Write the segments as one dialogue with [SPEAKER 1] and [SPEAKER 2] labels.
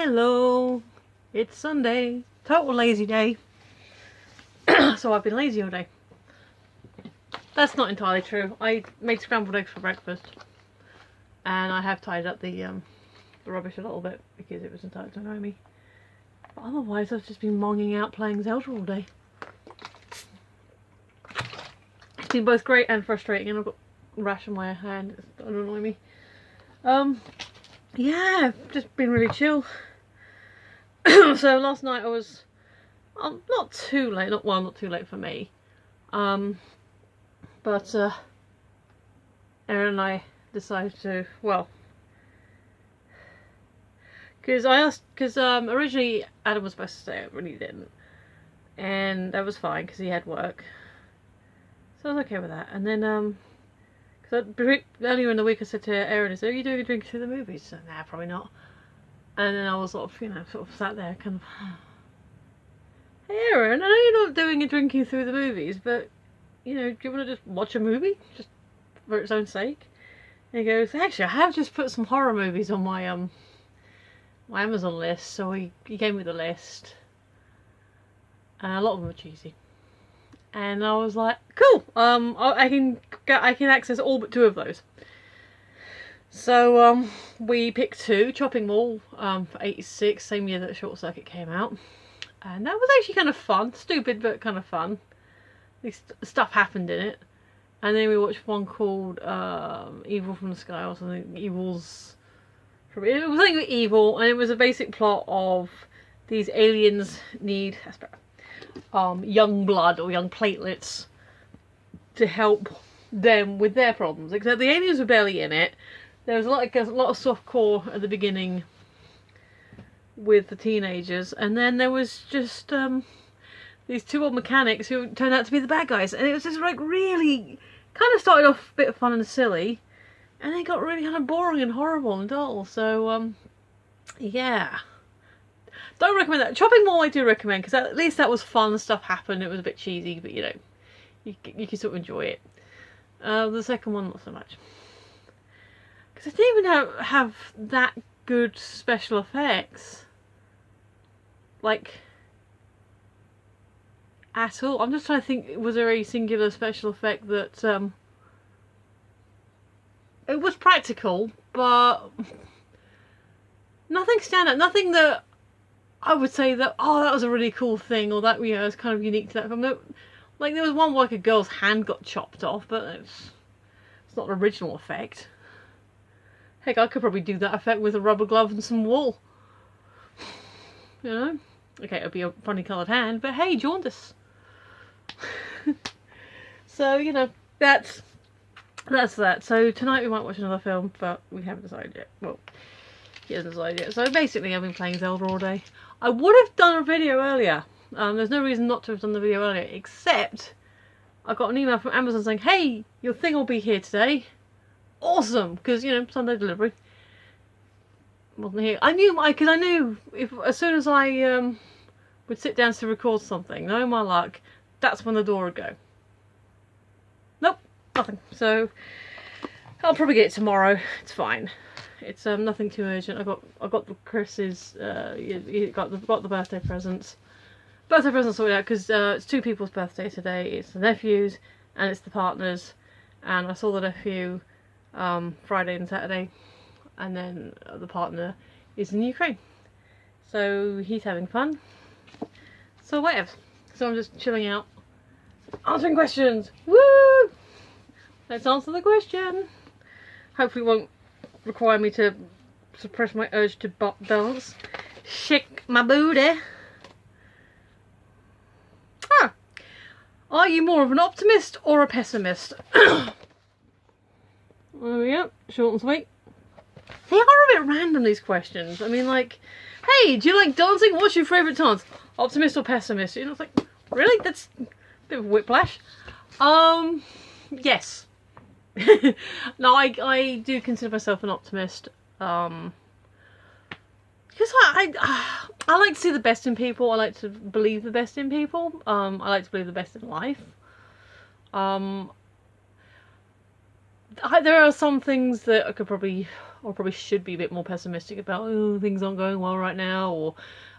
[SPEAKER 1] Hello, it's Sunday, total lazy day. So I've been lazy all day. That's not entirely true. I made scrambled eggs for breakfast, and I have tied up the rubbish a little bit because it was starting to annoy me. But otherwise, I've just been monging out playing Zelda all day. It's been both great and frustrating, and I've got a rash on my hand. It's starting to annoy me. Yeah, just been really chill. So last night I was not too late, not too late for me. But Erin and I decided to, well, because originally Adam was supposed to stay over and he didn't, and that was fine because he had work, so I was okay with that. And then because earlier in the week I said to Erin, "Are you doing a drink through the movies?" She said, "Nah, probably not." And then I was sort of sat there kind of, "Hey Erin, I know you're not doing a drinking through the movies, but do you want to just watch a movie just for its own sake?" And he goes, "Actually, I have just put some horror movies on my my Amazon list." So he gave me the list, and a lot of them are cheesy. And I was like, "Cool, I can access all but 2 of those." So we picked 2, Chopping Mall for '86, same year that Short Circuit came out, and that was actually kind of fun, stupid but kind of fun. Stuff happened in it. And then we watched one called Evil from the Sky or something. It was something with evil, and it was a basic plot of these aliens need young blood or young platelets to help them with their problems. Except the aliens were barely in it. There was a lot of softcore at the beginning with the teenagers, and then there was just these 2 old mechanics who turned out to be the bad guys, and it was just like really kind of started off a bit fun and silly, and then it got really kind of boring and horrible and dull. So yeah, don't recommend that. Chopping Mall I do recommend, because at least that was fun. Stuff happened. It was a bit cheesy, but you can sort of enjoy it. The second one not so much, because it didn't even have that good special effects, like, at all. I'm just trying to think, was there a singular special effect that it was practical, but nothing stand out, nothing that I would say that, oh, that was a really cool thing, or that is kind of unique to that film. Like, there was one where like a girl's hand got chopped off, but it's not an original effect. Heck, I could probably do that effect with a rubber glove and some wool. Okay, it'd be a funny coloured hand, but hey, jaundice. So, that's that. So tonight we might watch another film, but we haven't decided yet. Well, he hasn't decided yet. So basically I've been playing Zelda all day. I would have done a video earlier. There's no reason not to have done the video earlier, except I got an email from Amazon saying, "Hey, your thing will be here today." Awesome, because Sunday delivery wasn't here. I knew if as soon as I would sit down to record something, knowing my luck, that's when the door would go. Nope, nothing. So I'll probably get it tomorrow. It's fine. It's nothing too urgent. I got Chris's got the birthday presents. Birthday presents sorted out because it's 2 people's birthday today. It's the nephew's and it's the partner's. And I saw the nephew Friday and Saturday, and then the partner is in Ukraine, so he's having fun. So whatever. So I'm just chilling out, answering questions. Woo! Let's answer the question. Hopefully it won't require me to suppress my urge to dance. Shake my booty. Are you more of an optimist or a pessimist? There we go. Short and sweet. They are a bit random, these questions. I mean, like, hey, do you like dancing? What's your favourite dance? Optimist or pessimist? It's like, really? That's a bit of a whiplash. Yes. No, I do consider myself an optimist. Because I like to see the best in people. I like to believe the best in people. I like to believe the best in life. There are some things that I could probably or probably should be a bit more pessimistic about, oh, things aren't going well right now, or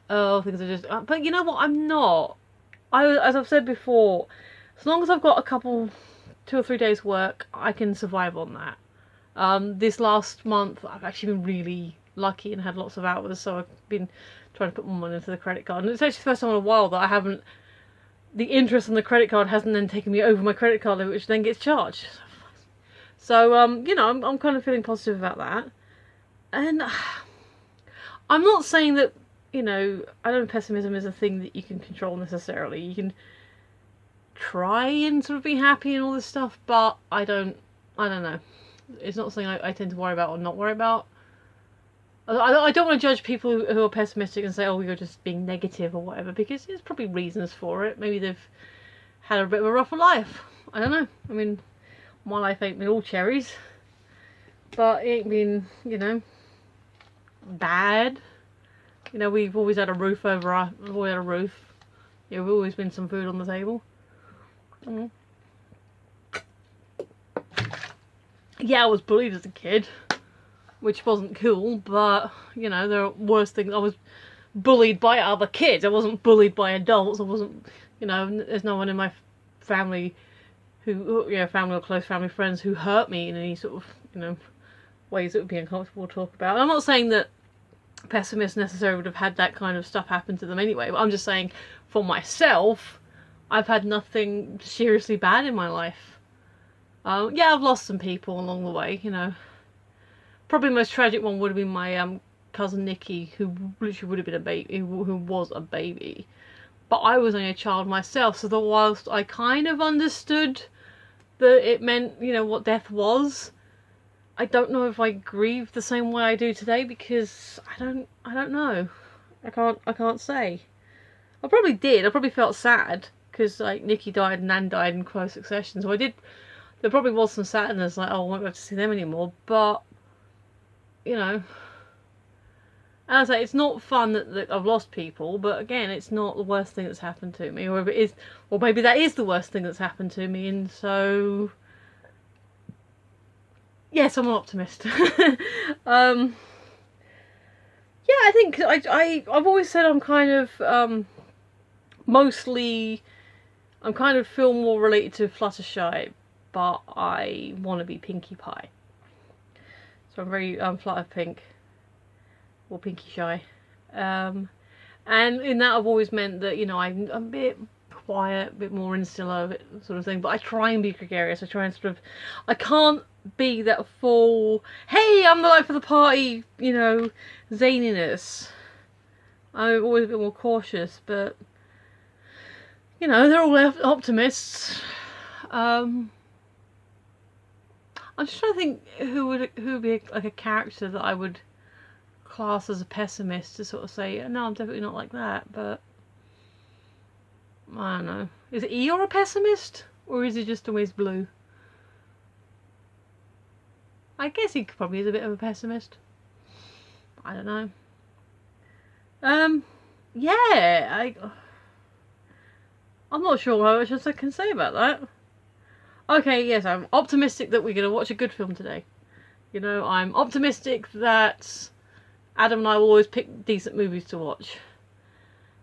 [SPEAKER 1] oh, things are just. But you know what? I'm not. As I've said before, as long as I've got a couple, 2 or 3 days work, I can survive on that. This last month, I've actually been really lucky and had lots of hours, so I've been trying to put more money into the credit card. And it's actually the first time in a while that I haven't. The interest on the credit card hasn't then taken me over my credit card limit, which then gets charged. So, you know, I'm kind of feeling positive about that. And I'm not saying that, you know, I don't know, pessimism is a thing that you can control necessarily. You can try and sort of be happy and all this stuff, but I don't know. It's not something I tend to worry about or not worry about. I don't want to judge people who are pessimistic and say, oh, you're just being negative or whatever, because there's probably reasons for it. Maybe they've had a bit of a rougher life. I don't know. I mean, my life ain't been all cherries, but it ain't been, you know, bad. You know, we've always had a roof over our... We've always had a roof. Yeah, we've always been some food on the table. Mm. Yeah, I was bullied as a kid, which wasn't cool, but, you know, there are worse things. I was bullied by other kids. I wasn't bullied by adults. I wasn't, you know, there's no one in my family who, you know, family or close family friends who hurt me in any sort of, you know, ways that would be uncomfortable to talk about. I'm not saying that pessimists necessarily would have had that kind of stuff happen to them anyway, but I'm just saying, for myself, I've had nothing seriously bad in my life. Yeah, I've lost some people along the way, you know. Probably the most tragic one would have been my cousin Nikki, who literally would have been a baby, who was a baby. But I was only a child myself, so that whilst I kind of understood that it meant, you know, what death was, I don't know if I grieved the same way I do today, because I don't know. I can't say. I probably did. I probably felt sad because like Nikki died and Nan died in close succession. So I did. There probably was some sadness, like, oh, I won't be able to see them anymore. But you know, as I say, it's not fun that I've lost people. But again, it's not the worst thing that's happened to me. Or if it is, or maybe that is the worst thing that's happened to me. And so, yes, I'm an optimist. Yeah, I think I've always said I'm kind of mostly, I'm kind of feel more related to Fluttershy, but I want to be Pinkie Pie. So I'm very Flutter Pink or Pinkie Shy, and in that I've always meant that, you know, I'm a bit quiet, a bit more insular, sort of thing. But I try and be gregarious. I try and sort of, I can't be that full, hey, I'm the life of the party, you know, zaniness. I'm always a bit more cautious, but you know, they're all optimists. I'm just trying to think who would be like a character that I would class as a pessimist, to sort of say, no, I'm definitely not like that. But I don't know. Is Eeyore a pessimist, or is he just always blue? I guess he probably is a bit of a pessimist. I don't know. Yeah, I'm not sure how much else I can say about that. Okay, yes, I'm optimistic that we're going to watch a good film today. You know, I'm optimistic that Adam and I will always pick decent movies to watch.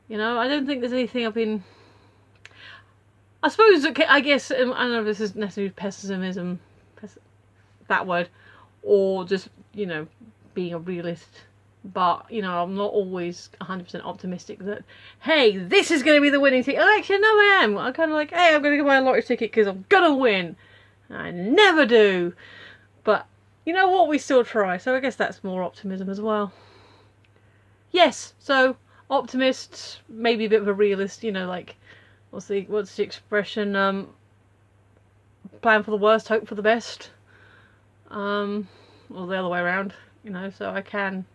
[SPEAKER 1] You know, I don't think there's anything I've been... I suppose, okay, I guess, I don't know if this is necessarily pessimism, that word, or just, you know, being a realist. But, you know, I'm not always 100% optimistic that, hey, this is going to be the winning ticket. Oh, actually, no, I am. I'm kind of like, hey, I'm going to go buy a lottery ticket because I'm going to win. And I never do. But, you know what, we still try. So I guess that's more optimism as well. Yes, so, optimist, maybe a bit of a realist, you know, like, what's the expression? Plan for the worst, hope for the best. Or the other way around, you know, so I can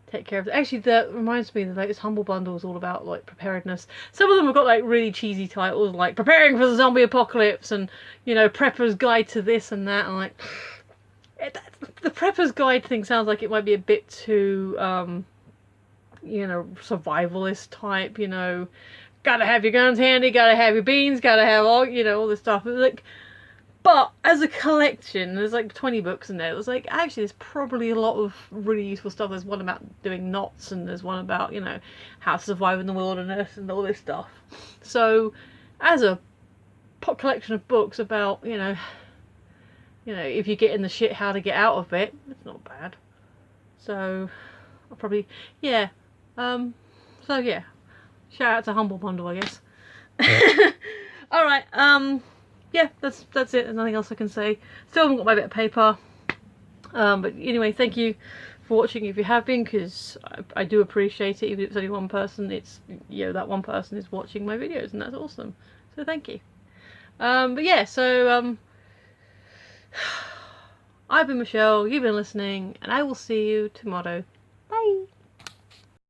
[SPEAKER 1] take care of it. Actually, that reminds me, the latest Humble Bundle is all about, like, preparedness. Some of them have got, like, really cheesy titles, like Preparing for the Zombie Apocalypse, and, you know, Prepper's Guide to this and that. And, like, the Prepper's Guide thing sounds like it might be a bit too, you know, survivalist type, you know, gotta have your guns handy, gotta have your beans, gotta have all, you know, all this stuff. Like, But as a collection, there's like 20 books in there. It was like, actually, there's probably a lot of really useful stuff. There's one about doing knots, and there's one about, you know, how to survive in the wilderness and all this stuff. So, as a collection of books about, you know, if you get in the shit, how to get out of it, it's not bad. So, I'll probably, yeah. So yeah, shout out to Humble Bundle, I guess. All right. Yeah, that's it. There's nothing else I can say. Still haven't got my bit of paper. But anyway, thank you for watching if you have been, because I do appreciate it. Even if it's only one person, it's, you know, that one person is watching my videos, and that's awesome. So thank you. But yeah, so I've been Michelle, you've been listening, and I will see you tomorrow. Bye!